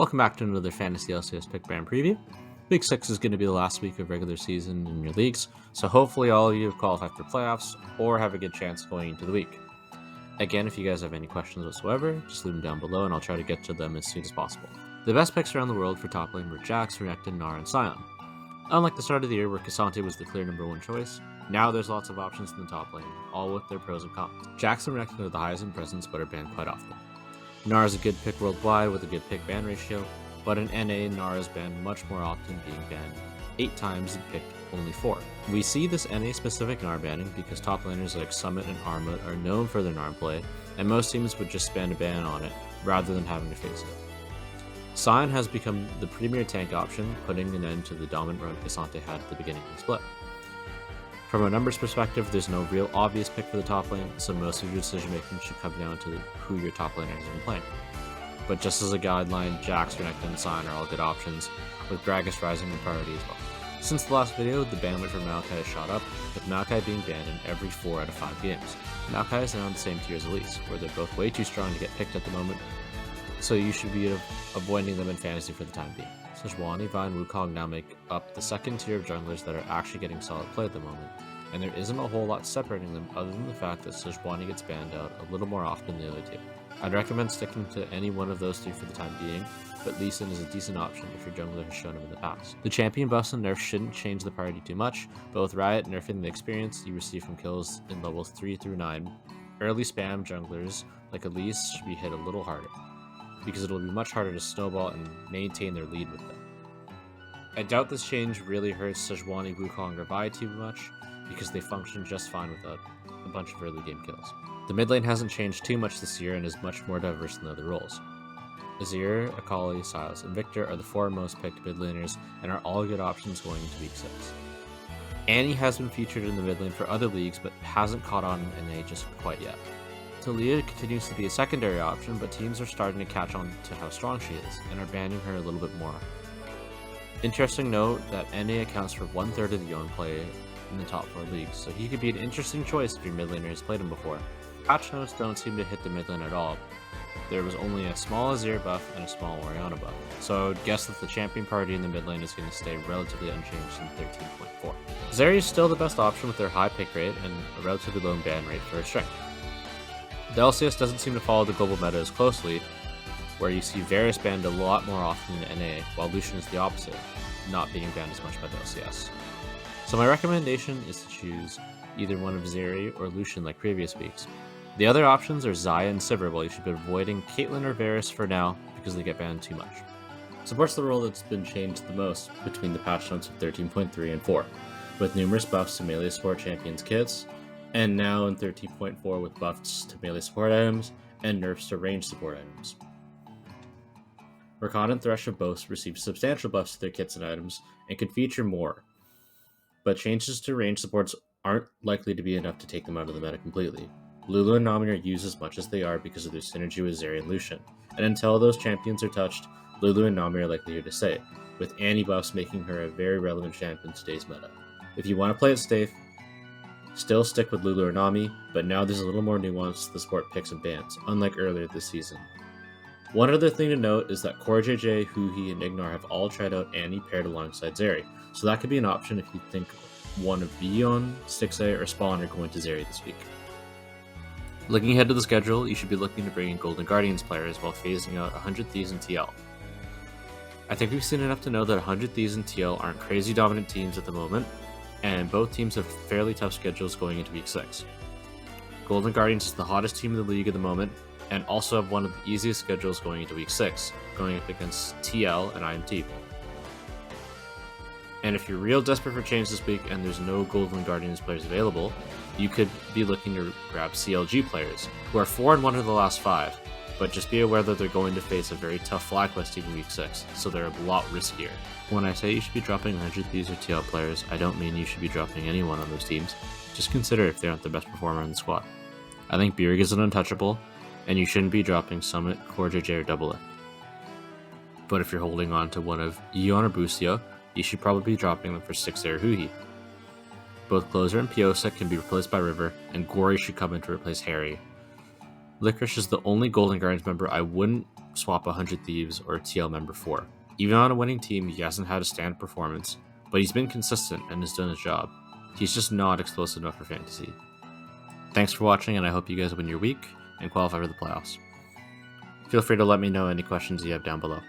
Welcome back to another Fantasy LCS pick brand preview. Week 6 is going to be the last week of regular season in your leagues, so hopefully all of you have qualified for playoffs or have a good chance going into the week. Again, if you guys have any questions whatsoever, just leave them down below and I'll try to get to them as soon as possible. The best picks around the world for top lane were Jax, Renekton, Gnar, and Sion. Unlike the start of the year where K'Sante was the clear number one choice, now there's lots of options in the top lane, all with their pros and cons. Jax and Renekton are the highest in presence but are banned quite often. Gnar is a good pick worldwide with a good pick ban ratio, but in NA, Gnar is banned much more often, being banned 8 times and picked only 4. We see this NA-specific Gnar banning because top laners like Summit and Armut are known for their Gnar play, and most teams would just spend a ban on it rather than having to face it. Sion has become the premier tank option, putting an end to the dominant run K'Sante had at the beginning of the split. From a numbers perspective, there's no real obvious pick for the top lane, so most of your decision making should come down to who your top laner has been playing. But just as a guideline, Jax, Renekton, and Sion are all good options, with Gragas rising in priority as well. Since the last video, the ban rate for Maokai has shot up, with Maokai being banned in every 4 out of 5 games. Maokai is now in the same tier as Elise, where they're both way too strong to get picked at the moment, so you should be avoiding them in fantasy for the time being. Sejuani, Vi, and Wukong now make up the second tier of junglers that are actually getting solid play at the moment, and there isn't a whole lot separating them other than the fact that Sejuani gets banned out a little more often than the other two. I'd recommend sticking to any one of those 3 for the time being, but Lee Sin is a decent option if your jungler has shown him in the past. The champion buffs and nerfs shouldn't change the priority too much, but with Riot nerfing the experience you receive from kills in levels 3 through 9, early spam junglers like Elise should be hit a little harder, because it'll be much harder to snowball and maintain their lead with them. I doubt this change really hurts Sejuani, Wukong, or Vi too much, because they function just fine without a bunch of early game kills. The mid lane hasn't changed too much this year and is much more diverse than the other roles. Azir, Akali, Sylas, and Victor are the 4 most picked mid laners and are all good options going into week 6. Annie has been featured in the mid lane for other leagues but hasn't caught on in NA just quite yet. Talia continues to be a secondary option, but teams are starting to catch on to how strong she is and are banning her a little bit more. Interesting note that NA accounts for 1/3 of the Yone play in the top 4 leagues, so he could be an interesting choice if your mid laner has played him before. Patch notes don't seem to hit the mid lane at all. There was only a small Azir buff and a small Orianna buff, so I would guess that the champion party in the mid lane is going to stay relatively unchanged in 13.4. Zeri is still the best option with their high pick rate and a relatively low ban rate for her strength. The LCS doesn't seem to follow the global meta as closely, where you see Varus banned a lot more often in NA, while Lucian is the opposite, not being banned as much by the LCS. So my recommendation is to choose either one of Zeri or Lucian like previous weeks. The other options are Xayah and Sivir, while you should be avoiding Caitlyn or Varus for now because they get banned too much. Support's the role that's been changed the most between the patch notes of 13.3 and 4, with numerous buffs to melee support champions kits, and now in 13.4 with buffs to melee support items and nerfs to range support items. Rakan and Thresh have both received substantial buffs to their kits and items and could feature more, but changes to range supports aren't likely to be enough to take them out of the meta completely. Lulu and Nami are used as much as they are because of their synergy with Zeri and Lucian, and until those champions are touched, Lulu and Nami are likely here to stay, with Annie buffs making her a very relevant champion in today's meta. If you want to play it safe, still stick with Lulu or Nami, but now there's a little more nuance to the support picks and bans, unlike earlier this season. One other thing to note is that Core JJ, Huhi, and Ignar have all tried out Annie paired alongside Zeri, so that could be an option if you think one of Beyond, 6A, or Spawn are going to Zeri this week. Looking ahead to the schedule, you should be looking to bring in Golden Guardians players while phasing out 100 Thieves and TL. I think we've seen enough to know that 100 Thieves and TL aren't crazy dominant teams at the moment, and both teams have fairly tough schedules going into week 6. Golden Guardians is the hottest team in the league at the moment, and also have one of the easiest schedules going into week 6, going up against TL and IMT. And if you're real desperate for change this week and there's no Golden Guardians players available, you could be looking to grab CLG players, who are 4-1 in the last 5, but just be aware that they're going to face a very tough FlyQuest team in week 6, so they're a lot riskier. When I say you should be dropping 100 Thieves or TL players, I don't mean you should be dropping anyone on those teams, just consider if they aren't the best performer in the squad. I think Bjerg is an untouchable, and you shouldn't be dropping Summit, Core JJ, or Double A. But if you're holding on to one of Eon or Boostio, you should probably be dropping them for 6A or Huhi. Both Closer and Piosek can be replaced by River, and Gory should come in to replace Harry. Licorice is the only Golden Guardians member I wouldn't swap 100 Thieves or TL member 4. Even on a winning team, he hasn't had a stand performance, but he's been consistent and has done his job. He's just not explosive enough for fantasy. Thanks for watching, and I hope you guys win your week and qualify for the playoffs. Feel free to let me know any questions you have down below.